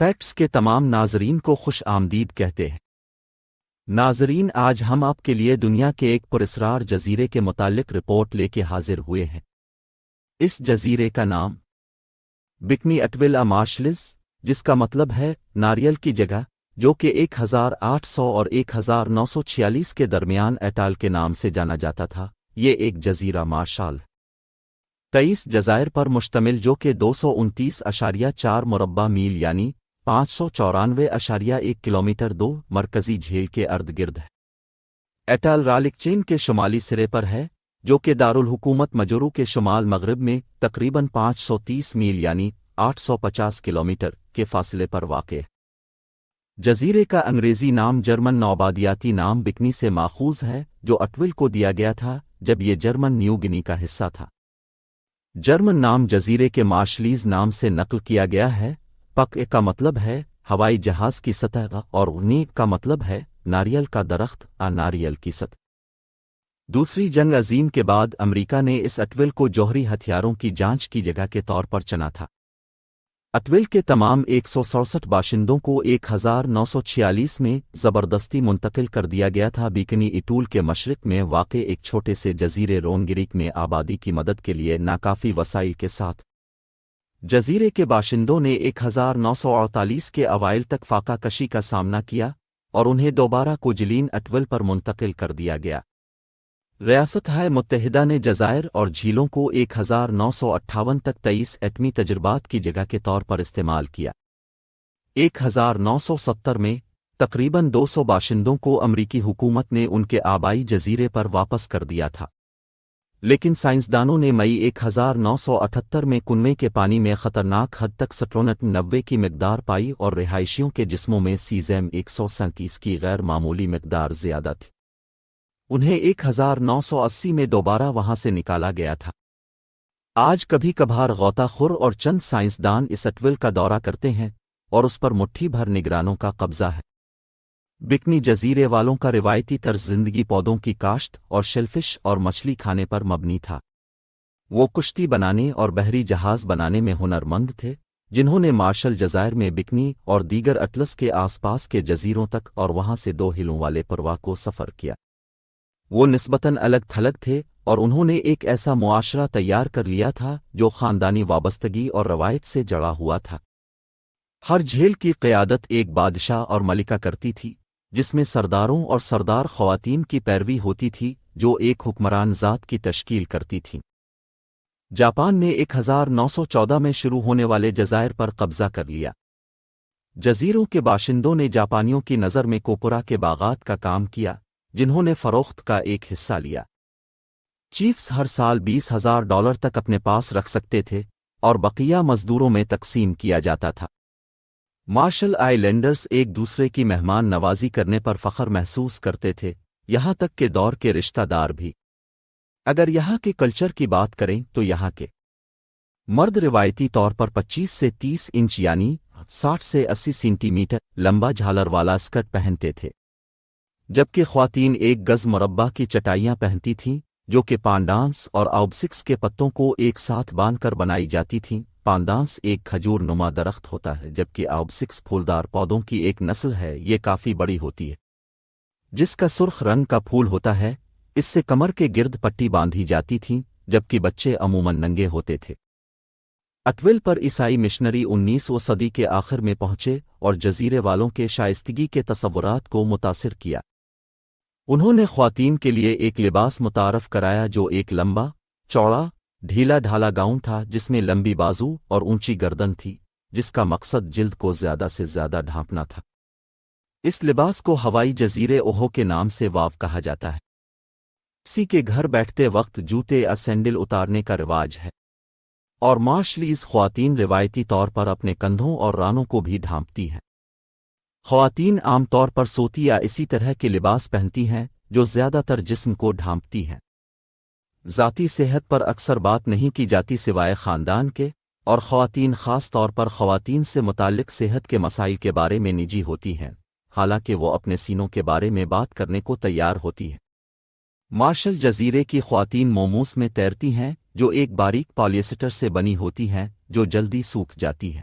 Facts کے تمام ناظرین کو خوش آمدید کہتے ہیں۔ ناظرین، آج ہم آپ کے لیے دنیا کے ایک پراسرار جزیرے کے متعلق رپورٹ لے کے حاضر ہوئے ہیں۔ اس جزیرے کا نام بکنی اٹول مارشلز، جس کا مطلب ہے ناریل کی جگہ، جو کہ 1800 اور 1946 کے درمیان ایٹال کے نام سے جانا جاتا تھا۔ یہ ایک جزیرہ مارشال 23 جزائر پر مشتمل، جو کہ 229.4 مربع میل یعنی 594.1 کلومیٹر 2 مرکزی جھیل کے ارد گرد ہے۔ ایٹال رالکچین کے شمالی سرے پر ہے، جو کہ دارالحکومت مجورو کے شمال مغرب میں تقریباً 530 میل یعنی 850 کلومیٹر کے فاصلے پر واقع ہے۔ جزیرے کا انگریزی نام جرمن نوآبادیاتی نام بکنی سے ماخوذ ہے، جو اٹول کو دیا گیا تھا جب یہ جرمن نیو گنی کا حصہ تھا۔ جرمن نام جزیرے کے مارشلیز نام سے نقل کیا گیا ہے۔ پک کا مطلب ہے ہوائی جہاز کی سطح اور نیک کا مطلب ہے ناریل کا درخت ناریل کی سطح۔ دوسری جنگ عظیم کے بعد امریکہ نے اس اٹول کو جوہری ہتھیاروں کی جانچ کی جگہ کے طور پر چنا تھا۔ اٹول کے تمام 167 باشندوں کو 1946 میں زبردستی منتقل کر دیا گیا تھا بکنی اٹول کے مشرق میں واقع ایک چھوٹے سے جزیرے رونگریک میں آبادی کی مدد کے لیے ناکافی وسائل کے ساتھ۔ جزیرے کے باشندوں نے 1948 کے اوائل تک فاقہ کشی کا سامنا کیا اور انہیں دوبارہ کوجلین اٹول پر منتقل کر دیا گیا۔ ریاستہائے متحدہ نے جزائر اور جھیلوں کو 1958 تک 23 ایٹمی تجربات کی جگہ کے طور پر استعمال کیا۔ 1970 میں تقریباً 200 باشندوں کو امریکی حکومت نے ان کے آبائی جزیرے پر واپس کر دیا تھا، لیکن سائنسدانوں نے مئی 1978 میں کنویں کے پانی میں خطرناک حد تک سٹرونٹ 90 کی مقدار پائی اور رہائشیوں کے جسموں میں سیزیم 137 کی غیر معمولی مقدار زیادہ تھی۔ انہیں 1980 میں دوبارہ وہاں سے نکالا گیا تھا۔ آج کبھی کبھار غوطہ خور اور چند سائنسدان اس اٹول کا دورہ کرتے ہیں اور اس پر مٹھی بھر نگرانوں کا قبضہ ہے۔ بکنی جزیرے والوں کا روایتی طرز زندگی پودوں کی کاشت اور شیلفش اور مچھلی کھانے پر مبنی تھا۔ وہ کشتی بنانے اور بحری جہاز بنانے میں ہنرمند تھے، جنہوں نے مارشل جزائر میں بکنی اور دیگر اٹلس کے آس پاس کے جزیروں تک اور وہاں سے 2 ہلوں والے پرواہ کو سفر کیا۔ وہ نسبتاً الگ تھلگ تھے اور انہوں نے ایک ایسا معاشرہ تیار کر لیا تھا جو خاندانی وابستگی اور روایت سے جڑا ہوا تھا۔ ہر جھیل کی قیادت ایک بادشاہ اور ملکہ کرتی تھی، جس میں سرداروں اور سردار خواتین کی پیروی ہوتی تھی جو ایک حکمران ذات کی تشکیل کرتی تھیں۔ جاپان نے 1914 میں شروع ہونے والے جزائر پر قبضہ کر لیا۔ جزیروں کے باشندوں نے جاپانیوں کی نظر میں کوپورا کے باغات کا کام کیا، جنہوں نے فروخت کا ایک حصہ لیا۔ چیفز ہر سال $20,000 تک اپنے پاس رکھ سکتے تھے اور بقیہ مزدوروں میں تقسیم کیا جاتا تھا۔ مارشل آئی لینڈرز ایک دوسرے کی مہمان نوازی کرنے پر فخر محسوس کرتے تھے، یہاں تک کہ دور کے رشتہ دار بھی۔ اگر یہاں کے کلچر کی بات کریں تو یہاں کے مرد روایتی طور پر 25 سے 30 انچ یعنی 60 سے 80 سینٹی میٹر لمبا جھالر والا اسکرٹ پہنتے تھے، جبکہ خواتین 1 گز مربع کی چٹائیاں پہنتی تھیں، جو کہ پانڈانس اور آؤبسکس کے پتوں کو ایک ساتھ باندھ کر بنائی جاتی تھیں۔ پاندانس ایک کھجور نما درخت ہوتا ہے، جبکہ آؤبسکس پھولدار پودوں کی ایک نسل ہے۔ یہ کافی بڑی ہوتی ہے، جس کا سرخ رنگ کا پھول ہوتا ہے۔ اس سے کمر کے گرد پٹی باندھی جاتی تھی، جبکہ بچے عموماً ننگے ہوتے تھے۔ اٹول پر عیسائی مشنری 19ویں صدی کے آخر میں پہنچے اور جزیرے والوں کے شائستگی کے تصورات کو متاثر کیا۔ انہوں نے خواتین کے لیے ایک لباس متعارف کرایا جو ایک لمبا، چوڑا، ڈھیلا ڈھالا گاؤن تھا، جس میں لمبی بازو اور اونچی گردن تھی، جس کا مقصد جلد کو زیادہ سے زیادہ ڈھانپنا تھا۔ اس لباس کو ہوائی جزیرے اوہو کے نام سے واو کہا جاتا ہے۔ کسی کے گھر بیٹھتے وقت جوتے یا سینڈل اتارنے کا رواج ہے، اور مارشلیز خواتین روایتی طور پر اپنے کندھوں اور رانوں کو بھی ڈھانپتی ہیں۔ خواتین عام طور پر سوتی یا اسی طرح کے لباس پہنتی ہیں جو زیادہ تر جسم کو ڈھانپتی ہیں۔ ذاتی صحت پر اکثر بات نہیں کی جاتی سوائے خاندان کے، اور خواتین خاص طور پر خواتین سے متعلق صحت کے مسائل کے بارے میں نجی ہوتی ہیں، حالانکہ وہ اپنے سینوں کے بارے میں بات کرنے کو تیار ہوتی ہیں۔ مارشل جزیرے کی خواتین موموس میں تیرتی ہیں، جو ایک باریک پالیسٹر سے بنی ہوتی ہیں جو جلدی سوکھ جاتی ہے۔